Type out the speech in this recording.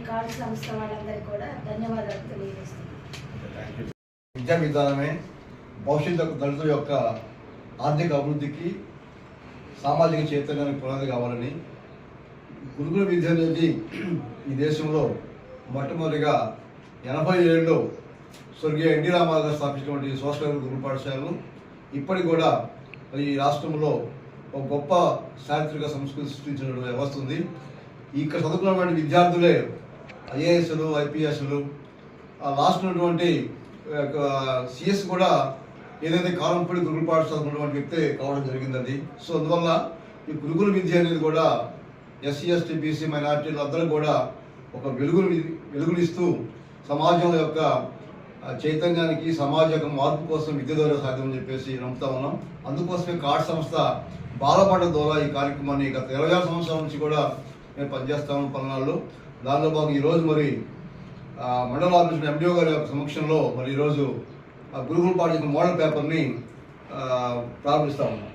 Card సంస్థ వాళ్ళందరికీ కూడా ధన్యవాదాలు తెలియజేస్తున్నాను. విద్యా విధానమే భవిష్యత్తు దళితుల యొక్క ఆర్థిక అభివృద్ధికి సామాజిక చైతన్యానికి పునాది కావాలని గురుకుల విద్య అనేది ఈ దేశంలో మొట్టమొదటిగా 87లో స్వర్గీయ ఎన్టీ రామారావు గారు స్థాపించినటువంటి సోషల్ గురుకుల పాఠశాలలు ఇప్పటికి కూడా ఈ రాష్ట్రంలో ఒక గొప్ప చారిత్రక సంస్కృతి సృష్టించిన వ్యవస్థ ఉంది. ఇక్కడ చదువుకున్నటువంటి విద్యార్థులే ఐఏఎస్లు, ఐపీఎస్లు, లాస్ట్ ఉన్నటువంటి సిఎస్ కూడా ఏదైతే కారంపూడి గురుకుల పాఠశాల ఉన్నటువంటి వ్యక్తే కావడం జరిగింది. సో అందువల్ల ఈ గురుకుల విద్య అనేది కూడా ఎస్సీ, ఎస్టీ, బీసీ, మైనార్టీలు అందరూ కూడా ఒక వెలుగునిస్తూ సమాజం యొక్క చైతన్యానికి, సమాజ యొక్క మార్పు కోసం విద్య ద్వారా సాధ్యమని చెప్పేసి నమ్ముతా ఉన్నాం. అందుకోసమే కార్డ్ సంస్థ బాలపాట ద్వారా ఈ కార్యక్రమాన్ని గత 26 సంవత్సరాల నుంచి కూడా మేము పనిచేస్తాము పల్నాడులో. దానిలో భాగంగా ఈరోజు మరి మండల ఆఫీస్ ఎండిఓ గారి యొక్క సమక్షంలో మరి ఈరోజు గురుకుల పాఠశాల మోడల్ పేపర్ని ప్రారంభిస్తా ఉన్నాం.